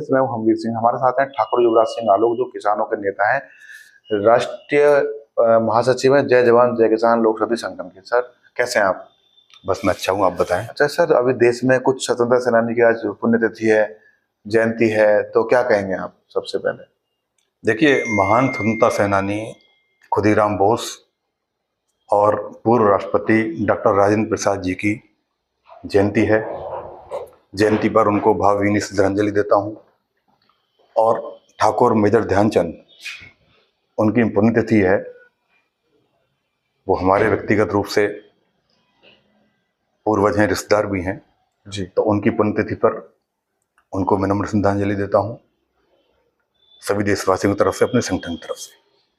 नमस्ते, मैं हूं हमवीर सिंह। हमारे साथ हैं ठाकुर युवराज सिंह आलोक, जो किसानों के नेता हैं, राष्ट्रीय महासचिव हैं जय जवान जय किसान लोक शक्ति संगठन के। सर, कैसे हैं आप? बस मैं अच्छा हूँ, आप बताएं। अच्छा सर, अभी देश में कुछ स्वतंत्रता सेनानी की आज पुण्यतिथि है, जयंती है, तो क्या कहेंगे आप सबसे पहले? देखिए, महान स्वतंत्रता सेनानी खुदीराम बोस और पूर्व राष्ट्रपति डॉक्टर राजेंद्र प्रसाद जी की जयंती है। जयंती पर उनको भावभीनी श्रद्धांजलि देता हूँ। और ठाकुर मेजर ध्यानचंद, उनकी पुण्यतिथि है। वो हमारे व्यक्तिगत रूप से पूर्वज हैं, रिश्तेदार भी हैं जी। तो उनकी पुण्यतिथि पर उनको मैं नम्र श्रद्धांजलि देता हूँ, सभी देशवासियों की तरफ से, अपने संगठन की तरफ से।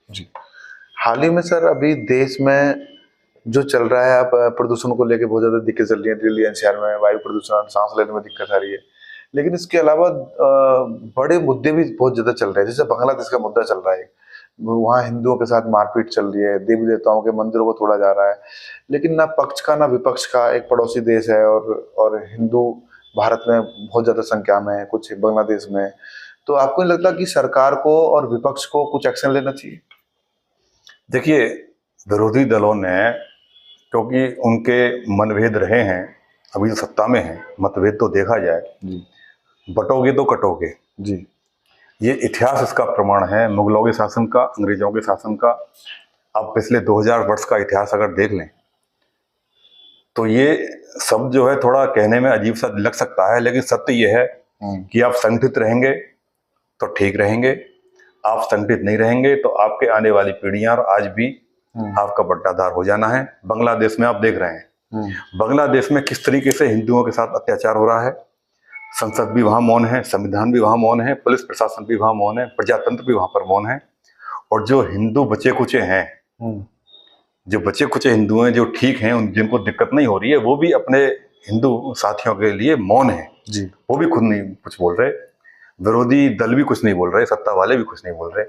जी। हाल ही में सर, अभी देश में जो चल रहा है, अब प्रदूषण को लेकर बहुत ज्यादा दिक्कत चल रही है। दिल्ली एनसीआर में वायु प्रदूषण, सांस लेने में दिक्कत आ रही है। लेकिन इसके अलावा बड़े मुद्दे भी बहुत ज्यादा चल रहे हैं। जैसे बांग्लादेश का मुद्दा चल रहा है, वहाँ हिंदुओं के साथ मारपीट चल रही है, देवी देवताओं के मंदिरों को तोड़ा जा रहा है। लेकिन ना पक्ष का ना विपक्ष का, एक पड़ोसी देश है और हिंदू भारत में बहुत ज्यादा संख्या में है, कुछ बांग्लादेश में। तो आपको नहीं लगता कि सरकार को और विपक्ष को कुछ एक्शन लेना चाहिए? देखिए, विरोधी दलों ने, क्योंकि उनके मनभेद रहे हैं, अभी जो सत्ता में है, मतभेद तो देखा जाए, जी। बटोगे तो कटोगे। जी। ये इतिहास इसका प्रमाण है, मुगलों के शासन का, अंग्रेजों के शासन का। आप पिछले 2000 वर्ष का इतिहास अगर देख लें तो ये सब जो है थोड़ा कहने में अजीब सा लग सकता है, लेकिन सत्य ये है कि आप संगठित रहेंगे तो ठीक रहेंगे, आप संगठित नहीं रहेंगे तो आपके आने वाली पीढ़ियां और आज भी आपका बट्टाधार हो जाना है। बांग्लादेश में आप देख रहे हैं, बांग्लादेश में किस तरीके से हिंदुओं के साथ अत्याचार हो रहा है। संसद भी वहां मौन है, संविधान भी वहां मौन है, पुलिस प्रशासन भी वहां मौन है, प्रजातंत्र भी वहां पर मौन है। और जो हिंदू बचे कुचे हैं, जो बचे कुचे हिंदू हैं, जो ठीक हैं, जिनको दिक्कत नहीं हो रही है, वो भी अपने हिंदू साथियों के लिए मौन है जी। वो भी खुद नहीं कुछ बोल रहे, विरोधी दल भी कुछ नहीं बोल रहे, सत्ता वाले भी कुछ नहीं बोल रहे।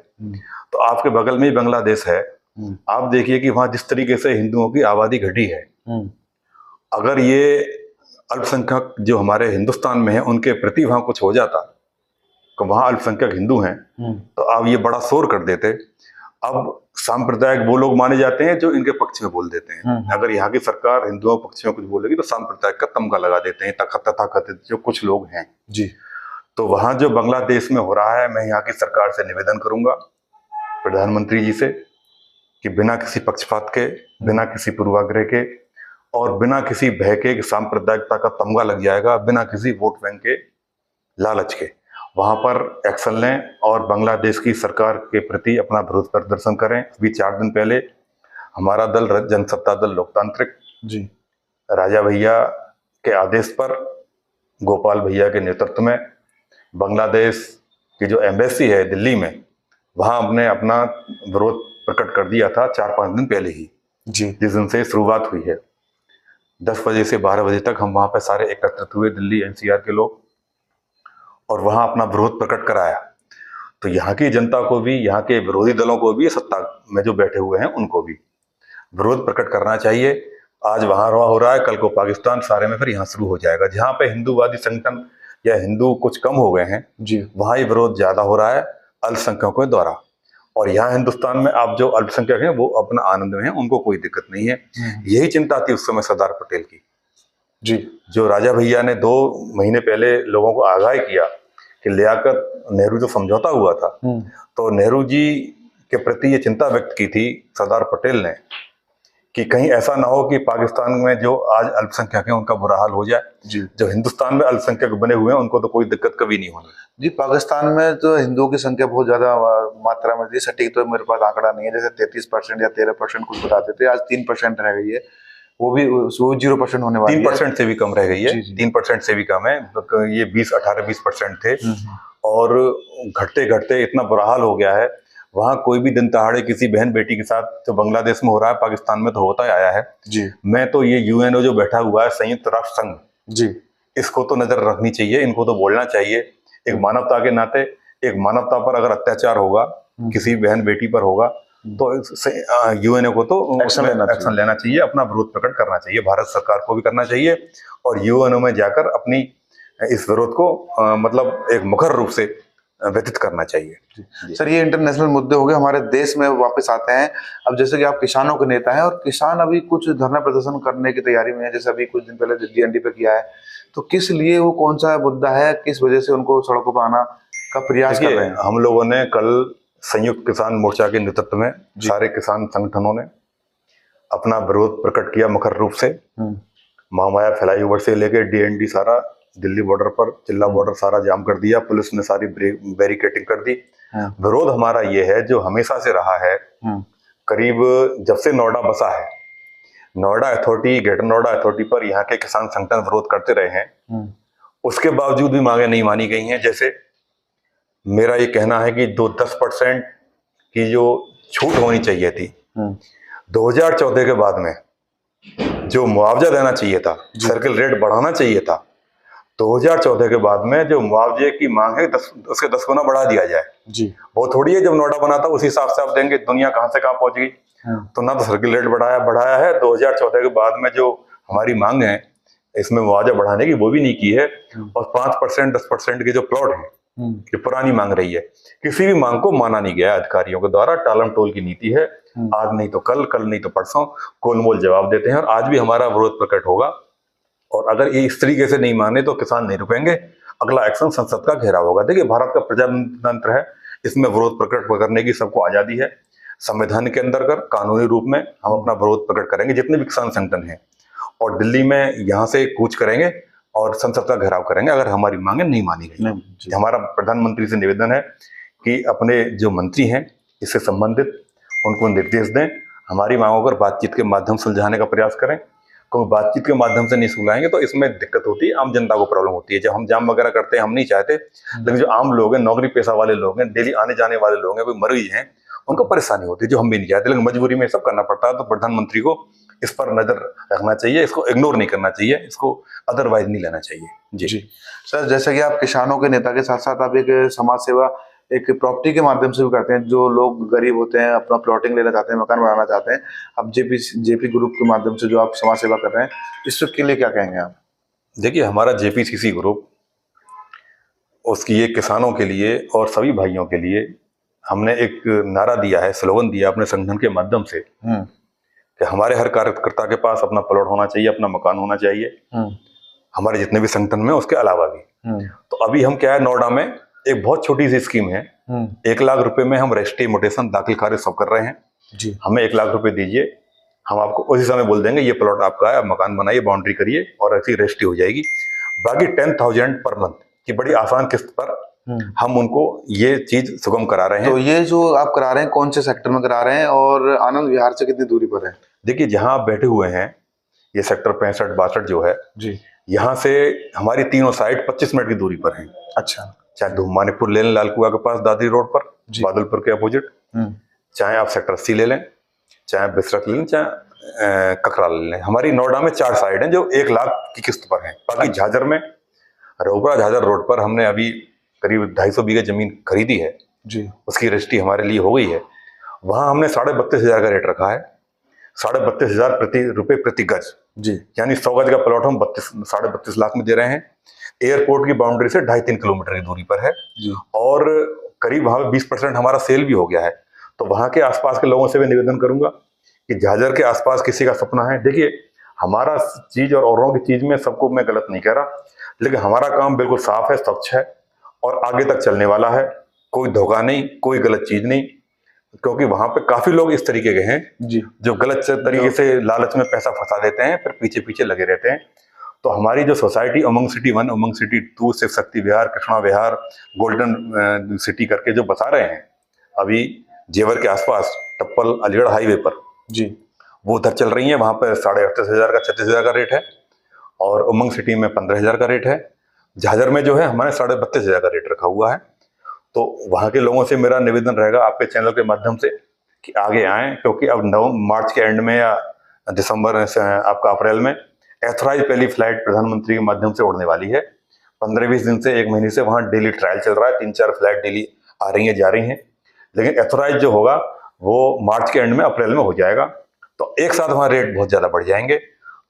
तो आपके बगल में ही बांग्लादेश है। आप देखिए कि वहां जिस तरीके से हिंदुओं की आबादी घटी है, अगर ये अल्पसंख्यक जो हमारे हिंदुस्तान में है उनके प्रति वहां कुछ हो जाता, तो वहां अल्पसंख्यक हिंदू हैं तो आप ये बड़ा शोर कर देते। अब सांप्रदायिक वो लोग माने जाते हैं जो इनके पक्ष में बोल देते हैं। अगर यहाँ की सरकार हिंदुओं पक्ष में कुछ बोलेगी तो सांप्रदायिक का तमगा लगा देते हैं तथाकथित जो कुछ लोग हैं। जी। तो वहां जो बांग्लादेश में हो रहा है, मैं यहाँ की सरकार से निवेदन करूंगा, प्रधानमंत्री जी से, कि बिना किसी पक्षपात के, बिना किसी पूर्वाग्रह के और बिना किसी भय के, सांप्रदायिकता का तमगा लग जाएगा, बिना किसी वोट बैंक के लालच के, वहां पर एक्शन लें और बांग्लादेश की सरकार के प्रति अपना विरोध प्रदर्शन करें। अभी 4 दिन पहले हमारा दल, जनसत्ता दल लोकतांत्रिक, जी, राजा भैया के आदेश पर, गोपाल भैया के नेतृत्व में, बांग्लादेश की जो एम्बेसी है दिल्ली में, वहां हमने अपना विरोध प्रकट कर दिया था 4-5 दिन पहले ही। जी। जिस दिन से शुरुआत हुई है, 10 बजे से 12 बजे तक हम वहां पर सारे एकत्रित हुए, दिल्ली एनसीआर के लोग, और वहां अपना विरोध प्रकट कराया। तो यहाँ की जनता को भी, यहाँ के विरोधी दलों को भी, सत्ता में जो बैठे हुए हैं उनको भी विरोध प्रकट करना चाहिए। आज वहां हो रहा है, कल को पाकिस्तान, सारे में फिर यहाँ शुरू हो जाएगा। जहाँ पे हिंदूवादी संगठन या हिंदू कुछ कम हो गए हैं जी, वहां ये विरोध ज्यादा हो रहा है अल्पसंख्यकों के द्वारा। और यहाँ हिंदुस्तान में आप जो अल्पसंख्यक हैं वो अपना आनंद में हैं, उनको कोई दिक्कत नहीं है। यही चिंता थी उस समय सरदार पटेल की। जी। जो राजा भैया ने 2 महीने पहले लोगों को आगाह किया कि लियाकत नेहरू जो समझौता हुआ था, तो नेहरू जी के प्रति ये चिंता व्यक्त की थी सरदार पटेल ने कि कहीं ऐसा ना हो कि पाकिस्तान में जो आज अल्पसंख्यक हैं उनका बुरा हाल हो जाए। जी। जो हिंदुस्तान में अल्पसंख्यक बने हुए हैं उनको तो कोई दिक्कत कभी नहीं होनी। जी, पाकिस्तान में तो हिंदुओं की संख्या बहुत ज्यादा मात्रा में थी। सटीक तो मेरे पास आंकड़ा नहीं है, जैसे 33% या 13% कुछ बताते थे, आज 3% रह गई है। वो भी 0% होने वाली है। 3% से भी कम रह गई है। जी, जी। 3% से भी कम है। ये 18-20% थे और घटते घटते इतना बुरा हाल हो गया है। वहां कोई भी दिन दहाड़े किसी बहन बेटी के साथ, जो बांग्लादेश में हो रहा है पाकिस्तान में तो होता ही आया है। जी। मैं तो ये यूएनओ जो बैठा हुआ है, संयुक्त राष्ट्र संघ, जी, इसको तो नजर रखनी चाहिए, इनको तो बोलना चाहिए। एक मानवता के नाते, एक मानवता पर अगर अत्याचार होगा, किसी बहन बेटी पर होगा, तो यूएनओ को तो एक्शन लेना चाहिए, अपना विरोध प्रकट करना चाहिए, भारत सरकार को भी करना चाहिए और यूएनओ में जाकर अपनी इस विरोध को मतलब एक मुखर रूप से व्यतीत करना चाहिए। सर, ये इंटरनेशनल मुद्दे हो गए, हमारे देश में वापस आते हैं। अब जैसे कि आप किसानों के नेता हैं और किसान अभी कुछ धरना प्रदर्शन करने की तैयारी में है, जैसे अभी कुछ दिन पहले दिल्ली एनडी पे किया है, तो किस लिए, वो कौन सा मुद्दा है, किस वजह से उनको सड़कों पर आना का प्रयास कर रहे हैं? हम लोगों ने कल संयुक्त किसान मोर्चा के नेतृत्व में सारे किसान संगठनों ने अपना विरोध प्रकट किया मुखर रूप से। महामाया फ्लाईओवर से लेके डीएनडी सारा दिल्ली बॉर्डर पर, चिल्ला बॉर्डर सारा जाम कर दिया, पुलिस ने सारी बैरिकेडिंग कर दी। विरोध हमारा ये है जो हमेशा से रहा है, करीब जब से नोएडा बसा है, Noida authority, greater Noida authority पर यहाँ के किसान संगठन विरोध करते रहे हैं। उसके बावजूद भी मांगे नहीं मानी गई हैं। जैसे मेरा ये कहना है कि 10% की जो छूट होनी चाहिए थी 2014 के बाद में, जो मुआवजा देना चाहिए था, सर्किल रेट बढ़ाना चाहिए था, 2014 के बाद में जो मुआवजे की मांग है उसके 10 गुना बढ़ा दिया जाए। जी, वो थोड़ी है जब नोएडा बना था उसी हिसाब से आप देंगे, दुनिया कहाँ से कहाँ पहुंच गई। तो ना तो सर्किल रेट बढ़ाया है, 2014 के बाद में जो हमारी मांग है इसमें मुआवजा बढ़ाने की वो भी नहीं की है। और 5% 10% के जो प्लॉट है ये पुरानी मांग रही है, किसी भी मांग को माना नहीं गया अधिकारियों के द्वारा। टालम टोल की नीति है, आज नहीं तो कल, कल नहीं तो परसों, गोलमोल जवाब देते हैं। और आज भी हमारा विरोध प्रकट होगा, और अगर ये इस तरीके से नहीं माने तो किसान नहीं रुकेंगे। अगला एक्शन संसद का घेराव होगा। देखिए, भारत का प्रजातंत्र है, इसमें विरोध प्रकट करने की सबको आजादी है। संविधान के अंदर कर कानूनी रूप में हम अपना विरोध प्रकट करेंगे, जितने भी किसान संगठन हैं, और दिल्ली में यहाँ से कूच करेंगे और संसद का घेराव करेंगे अगर हमारी मांगे नहीं मानी गई। हमारा प्रधानमंत्री से निवेदन है कि अपने जो मंत्री हैं इससे संबंधित उनको निर्देश दें, हमारी मांगों पर बातचीत के माध्यम से सुलझाने का प्रयास करें। क्योंकि बातचीत के माध्यम से नहीं सुलझाएंगे तो इसमें दिक्कत होती है, आम जनता को प्रॉब्लम होती है। जब हम जाम वगैरह करते हैं हम नहीं चाहते, लेकिन जो आम लोग हैं, नौकरी पेशा वाले लोग हैं, डेली आने जाने वाले लोग हैं, कोई मरीज हैं, उनको परेशानी होती है, जो हम भी नहीं चाहते, लेकिन मजबूरी में सब करना पड़ता है। तो प्रधानमंत्री को इस पर नजर रखना चाहिए, इसको इग्नोर नहीं करना चाहिए, इसको अदरवाइज नहीं लेना चाहिए। जी सर, जैसे कि आप किसानों के नेता के साथ साथ आप एक समाज सेवा, एक प्रॉपर्टी के माध्यम से भी करते हैं। जो लोग गरीब होते हैं, अपना प्लॉटिंग लेना चाहते हैं, मकान बनाना चाहते हैं, अब जेपी ग्रुप के माध्यम से जो आप समाज सेवा कर रहे हैं, इसके लिए क्या कहेंगे आप? देखिए, हमारा जेपीसीसी ग्रुप, उसकी ये किसानों के लिए और सभी भाइयों के लिए हमने एक नारा दिया है, स्लोगन दिया अपने संगठन के माध्यम से कि हमारे हर कार्यकर्ता के पास अपना प्लॉट होना चाहिए, अपना मकान होना चाहिए, हमारे जितने भी संगठन में, उसके अलावा भी। तो अभी हम क्या है, नोएडा में एक बहुत छोटी सी स्कीम है, 1 लाख रुपए में हम रजिस्ट्री मोटेशन दाखिल खारिज सब कर रहे हैं जी। हमें 1 लाख रुपए दीजिए, हम आपको उसी समय बोल देंगे ये प्लॉट आपका है, आप मकान बनाइए, बाउंड्री करिए और ऐसी रजिस्ट्री हो जाएगी। बाकी 10,000 पर मंथ की बड़ी आसान किस्त पर हम उनको ये चीज सुगम करा रहे हैं। तो ये जो आप करा रहे हैं, कौन से सेक्टर में करा रहे हैं और आनंद विहार से कितनी दूरी पर है? देखिए, जहां आप बैठे हुए हैं, ये सेक्टर 65-62 जो है जी, यहाँ से हमारी तीनों साइड 25 मिनट की दूरी पर है। अच्छा, चाहे धूमानीपुर ले लें, लाल कुआं के पास दादरी रोड पर, बादलपुर के अपोजिट, चाहे आप सेक्टर 80 ले लें, चाहे बिसरख ले लें, चाहे ककरा ले लें। हमारी नोएडा में 4 साइड हैं जो 1 लाख की किस्त पर हैं। बाकी झाझर में, रोपड़ा झाझर रोड पर हमने अभी करीब 250 बीघे जमीन खरीदी है जी, उसकी रजिस्ट्री हमारे लिए हो गई है। वहां हमने 32,500 का रेट रखा है, 32,500 रुपए प्रति गज जी, यानी 100 गज का प्लॉट हम 32.5 लाख में दे रहे हैं। एयरपोर्ट की बाउंड्री से 2.5-3 किलोमीटर की दूरी पर है जी। और करीब वहां 20% हमारा सेल भी हो गया है। तो वहां के आसपास के लोगों से भी निवेदन करूंगा कि झाझर के आसपास किसी का सपना है, देखिए हमारा चीज और औरों की चीज में सबको मैं गलत नहीं कह रहा, लेकिन हमारा काम बिल्कुल साफ है, स्वच्छ है और आगे तक चलने वाला है। कोई धोखा नहीं, कोई गलत चीज नहीं, क्योंकि वहां पे काफी लोग इस तरीके के हैं जी, जो गलत तरीके से लालच में पैसा फंसा देते हैं, फिर पीछे पीछे लगे रहते हैं। तो हमारी जो सोसाइटी उमंग सिटी 1, उमंग सिटी 2, शिव शक्ति विहार, कृष्णा विहार, गोल्डन सिटी करके जो बसा रहे हैं अभी जेवर के आसपास, टप्पल अलीगढ़ हाईवे पर जी, वो उधर चल रही है। वहां पर 38,500 का 36,000 का रेट है और उमंग सिटी में 15,000 का रेट है। झाझर में जो है हमारे 32,500 का रेट रखा हुआ है। तो वहां के लोगों से मेरा निवेदन रहेगा आपके चैनल के माध्यम से कि आगे आएं, क्योंकि अब मार्च के एंड में या दिसंबर आपका अप्रैल में एथोराइज पहली फ्लाइट प्रधानमंत्री के माध्यम से उड़ने वाली है। 15-20 दिन से 1 महीने से वहां डेली ट्रायल चल रहा है, 3-4 फ्लाइट डेली आ रही हैं, जा रही हैं, लेकिन एथोराइज जो होगा वो मार्च के एंड में, अप्रैल में हो जाएगा। तो एक साथ वहां रेट बहुत ज्यादा बढ़ जाएंगे।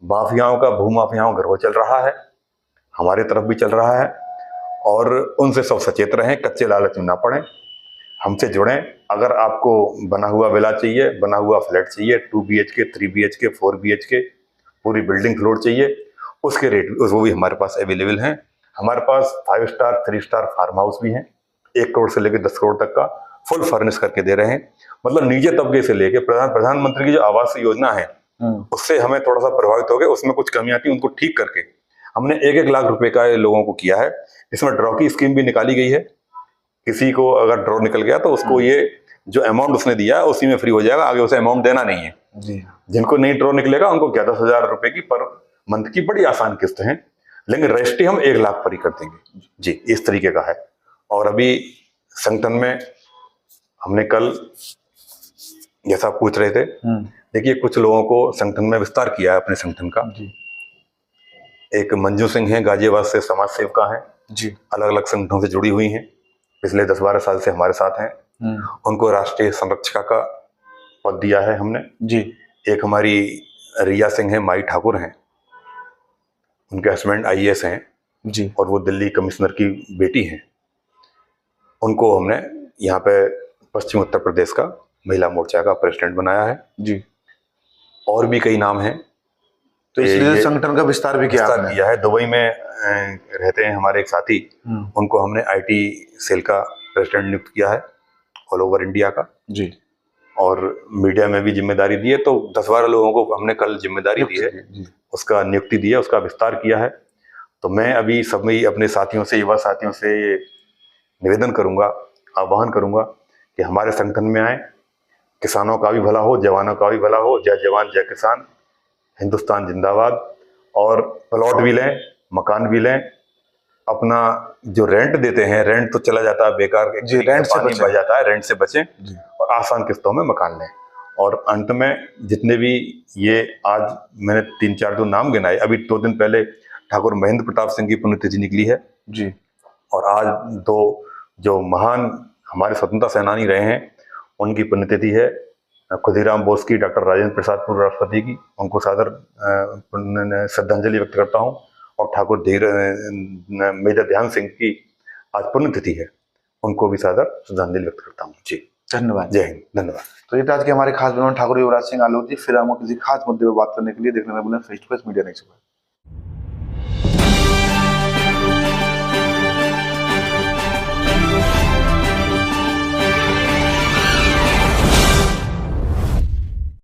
माफियाओं का, भूमाफियाओं का गर्व चल रहा है। हमारे तरफ भी चल रहा है, और उनसे सब सचेत रहें, कच्चे लालच में ना पड़ें, हमसे जुड़ें। अगर आपको बना हुआ विला चाहिए, बना हुआ फ्लैट चाहिए, 2 BHK, 3 BHK, 4 BHK, पूरी बिल्डिंग फ्लोर चाहिए, उसके रेट वो भी हमारे पास अवेलेबल हैं। हमारे पास 5 स्टार 3 स्टार फार्म हाउस भी हैं, 1 करोड़ से लेकर 10 करोड़ तक का फुल फर्निश करके दे रहे हैं। मतलब निजी तबके से लेके प्रधानमंत्री की जो आवास योजना है उससे हमें थोड़ा सा प्रभावित हो गए, उसमें कुछ कमियां थी, उनको ठीक करके हमने 1-1 लाख रुपए का लोगों को किया है। इसमें ड्रॉ की स्कीम भी निकाली गई है, किसी को अगर ड्रॉ निकल गया तो उसको ये जो अमाउंट उसने दिया उसी में फ्री हो जाएगा, आगे उसे अमाउंट देना नहीं है जी। जिनको नहीं ड्रॉ निकलेगा उनको 10,000 रुपए की पर मंथ की बड़ी आसान किस्त है, लेकिन रजिस्ट्री हम 1 लाख पर ही कर देंगे जी, इस तरीके का है। और अभी संगठन में हमने कल, जैसा आप पूछ रहे थे, देखिए कुछ लोगों को संगठन में विस्तार किया है अपने संगठन का जी। एक मंजू सिंह है, गाजियाबाद से समाज सेविका है जी। अलग अलग संगठनों से जुड़ी हुई हैं, पिछले 10-12 साल से हमारे साथ हैं। उनको राष्ट्रीय संरक्षिका का पद दिया है हमने जी। एक हमारी रिया सिंह है, माई ठाकुर हैं, उनके हस्बैंड IAS हैं जी। और वो दिल्ली कमिश्नर की बेटी हैं। उनको हमने यहाँ पे पश्चिम उत्तर प्रदेश का महिला मोर्चा का प्रेसिडेंट बनाया है जी। और भी कई नाम हैं, तो इसलिए संगठन का विस्तार भी किया है। दुबई में रहते हैं हमारे एक साथी, उनको हमने IT सेल का प्रेसिडेंट नियुक्त किया है ऑल ओवर इंडिया का जी। और मीडिया में भी जिम्मेदारी दी है। तो 10-12 लोगों को हमने कल जिम्मेदारी दी है, उसका नियुक्ति दी है, उसका विस्तार किया है। तो मैं अभी सभी अपने साथियों से, युवा साथियों से निवेदन करूंगा, आह्वान करूंगा कि हमारे संगठन में आए, किसानों का भी भला हो, जवानों का भी भला हो। जय जवान जय किसान, हिंदुस्तान जिंदाबाद। और प्लॉट भी लें, मकान भी लें, अपना जो रेंट देते हैं, रेंट तो चला जाता है बेकार, जी, रेंट से बच जाता है, रेंट से बचें और आसान किस्तों में मकान लें। और अंत में जितने भी ये आज मैंने 3-4 जो नाम गिनाए, अभी 2 दिन पहले ठाकुर महेंद्र प्रताप सिंह की पुण्यतिथि निकली है जी, और आज 2 जो महान हमारे स्वतंत्रता सेनानी रहे हैं उनकी पुण्यतिथि है, खुदीराम बोस की, डॉक्टर राजेंद्र प्रसाद पूर्व राष्ट्रपति की। उनको सादर श्रद्धांजलि व्यक्त करता हूँ। और ठाकुर मेजर ध्यान सिंह की आज पुण्यतिथि है, उनको भी सादर श्रद्धांजलि व्यक्त करता हूँ जी। धन्यवाद। जय हिंद। धन्यवाद। तो ये आज के हमारे खास मेहमान ठाकुर युवराज सिंह आलोक जी। फिर हम किसी खास मुद्दे पर बात करने के लिए देखने में बोले face to face media next.